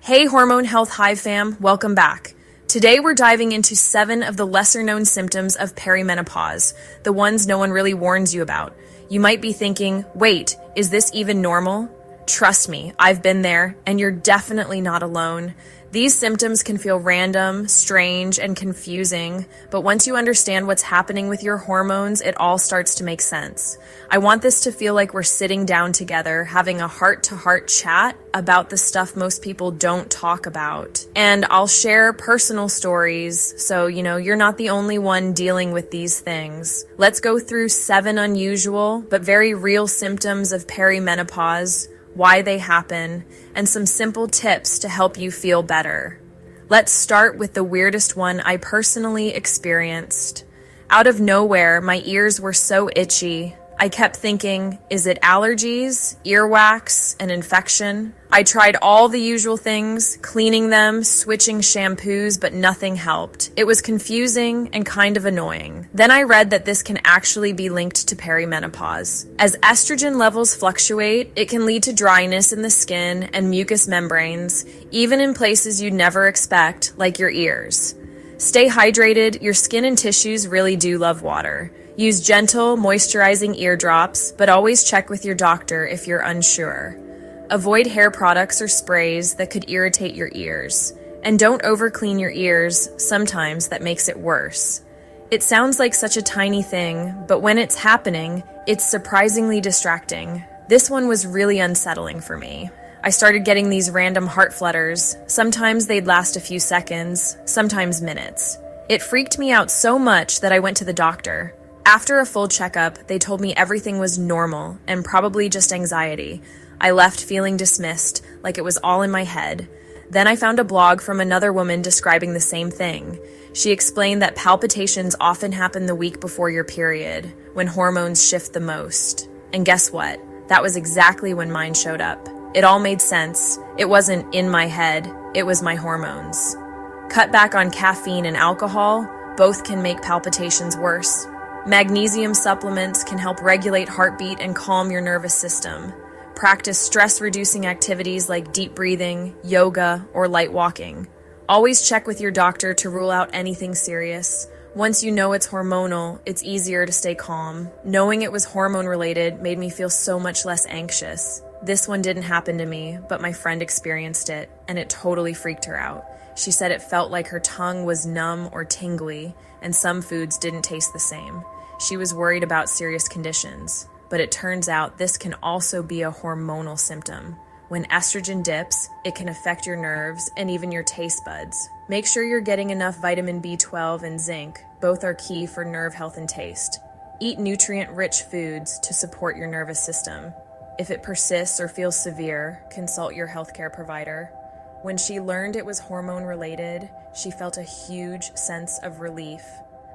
Hey Hormone Health Hive fam, welcome back. Today we're diving into 7 of the lesser known symptoms of perimenopause, the ones no one really warns you about. You might be thinking, wait, is this even normal? Trust me, I've been there, and you're definitely not alone. These symptoms can feel random, strange, and confusing, but once you understand what's happening with your hormones, it all starts to make sense. I want this to feel like we're sitting down together, having a heart-to-heart chat about the stuff most people don't talk about. And I'll share personal stories, so you're not the only one dealing with these things. Let's go through 7 unusual, but very real symptoms of perimenopause, why they happen, and some simple tips to help you feel better. Let's start with the weirdest one I personally experienced. Out of nowhere, my ears were so itchy. I kept thinking, is it allergies, earwax, an infection? I tried all the usual things, cleaning them, switching shampoos, but nothing helped. It was confusing and kind of annoying. Then I read that this can actually be linked to perimenopause. As estrogen levels fluctuate, it can lead to dryness in the skin and mucous membranes, even in places you'd never expect, like your ears. Stay hydrated. Your skin and tissues really do love water. Use gentle, moisturizing ear drops, but always check with your doctor if you're unsure. Avoid hair products or sprays that could irritate your ears. And don't overclean your ears, sometimes that makes it worse. It sounds like such a tiny thing, but when it's happening, it's surprisingly distracting. This one was really unsettling for me. I started getting these random heart flutters. Sometimes they'd last a few seconds, sometimes minutes. It freaked me out so much that I went to the doctor. After a full checkup, they told me everything was normal and probably just anxiety. I left feeling dismissed, like it was all in my head. Then I found a blog from another woman describing the same thing. She explained that palpitations often happen the week before your period, when hormones shift the most. And guess what? That was exactly when mine showed up. It all made sense. It wasn't in my head, it was my hormones. Cut back on caffeine and alcohol, both can make palpitations worse. Magnesium supplements can help regulate heartbeat and calm your nervous system. Practice stress-reducing activities like deep breathing, yoga, or light walking. Always check with your doctor to rule out anything serious. Once you know it's hormonal, it's easier to stay calm. Knowing it was hormone-related made me feel so much less anxious. This one didn't happen to me, but my friend experienced it, and it totally freaked her out. She said it felt like her tongue was numb or tingly, and some foods didn't taste the same. She was worried about serious conditions, but it turns out this can also be a hormonal symptom. When estrogen dips, it can affect your nerves and even your taste buds. Make sure you're getting enough vitamin B12 and zinc. Both are key for nerve health and taste. Eat nutrient-rich foods to support your nervous system. If it persists or feels severe, consult your healthcare provider. When she learned it was hormone-related, she felt a huge sense of relief.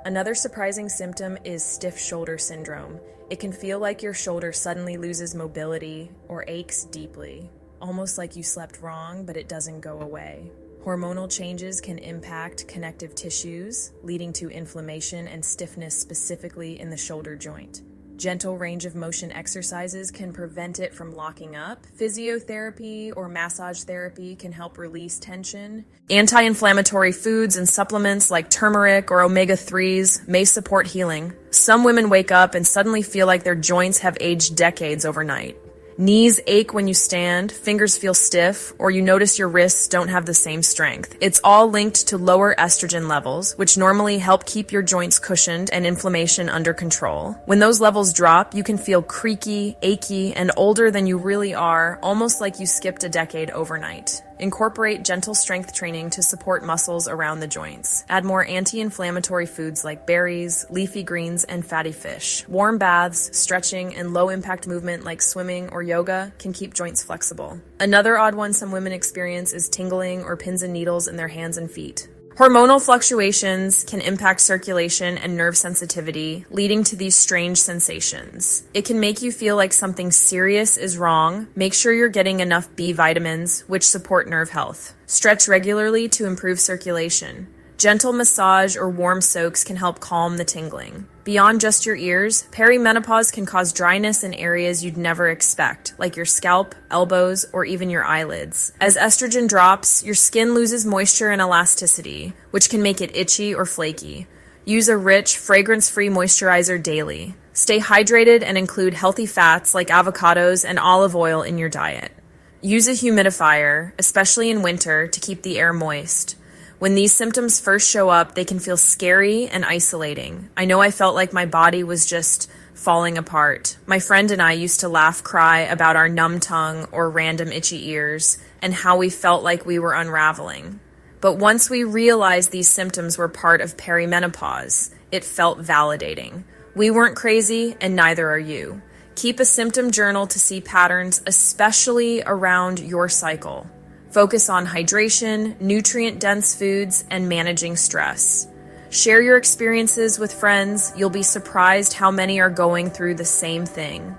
Another surprising symptom is stiff shoulder syndrome. It can feel like your shoulder suddenly loses mobility or aches deeply, almost like you slept wrong, but it doesn't go away. Hormonal changes can impact connective tissues, leading to inflammation and stiffness specifically in the shoulder joint. Gentle range of motion exercises can prevent it from locking up. Physiotherapy or massage therapy can help release tension. Anti-inflammatory foods and supplements like turmeric or omega-3s may support healing. Some women wake up and suddenly feel like their joints have aged decades overnight. Knees ache when you stand, fingers feel stiff, or you notice your wrists don't have the same strength. It's all linked to lower estrogen levels, which normally help keep your joints cushioned and inflammation under control. When those levels drop, you can feel creaky, achy, and older than you really are, almost like you skipped a decade overnight. Incorporate gentle strength training to support muscles around the joints. Add more anti-inflammatory foods like berries, leafy greens, and fatty fish. Warm baths, stretching, and low-impact movement like swimming or yoga can keep joints flexible. Another odd one some women experience is tingling or pins and needles in their hands and feet. Hormonal fluctuations can impact circulation and nerve sensitivity, leading to these strange sensations. It can make you feel like something serious is wrong. Make sure you're getting enough B vitamins, which support nerve health. Stretch regularly to improve circulation. Gentle massage or warm soaks can help calm the tingling. Beyond just your ears, perimenopause can cause dryness in areas you'd never expect, like your scalp, elbows, or even your eyelids. As estrogen drops, your skin loses moisture and elasticity, which can make it itchy or flaky. Use a rich, fragrance-free moisturizer daily. Stay hydrated and include healthy fats like avocados and olive oil in your diet. Use a humidifier, especially in winter, to keep the air moist. When these symptoms first show up, they can feel scary and isolating. I know I felt like my body was just falling apart. My friend and I used to laugh, cry about our numb tongue or random itchy ears and how we felt like we were unraveling. But once we realized these symptoms were part of perimenopause, it felt validating. We weren't crazy, and neither are you. Keep a symptom journal to see patterns, especially around your cycle. Focus on hydration, nutrient-dense foods, and managing stress. Share your experiences with friends. You'll be surprised how many are going through the same thing.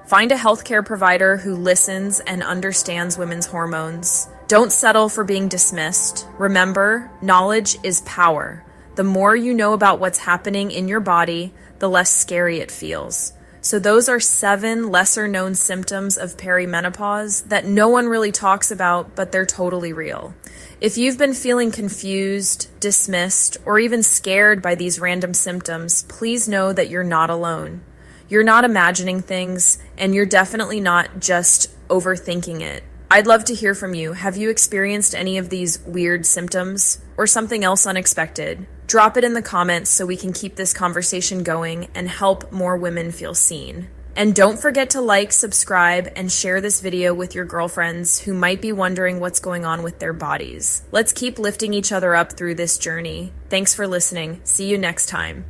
Find a healthcare provider who listens and understands women's hormones. Don't settle for being dismissed. Remember, knowledge is power. The more you know about what's happening in your body, the less scary it feels. So those are 7 lesser-known symptoms of perimenopause that no one really talks about, but they're totally real. If you've been feeling confused, dismissed, or even scared by these random symptoms, please know that you're not alone. You're not imagining things, and you're definitely not just overthinking it. I'd love to hear from you. Have you experienced any of these weird symptoms or something else unexpected? Drop it in the comments so we can keep this conversation going and help more women feel seen. And don't forget to like, subscribe, and share this video with your girlfriends who might be wondering what's going on with their bodies. Let's keep lifting each other up through this journey. Thanks for listening. See you next time.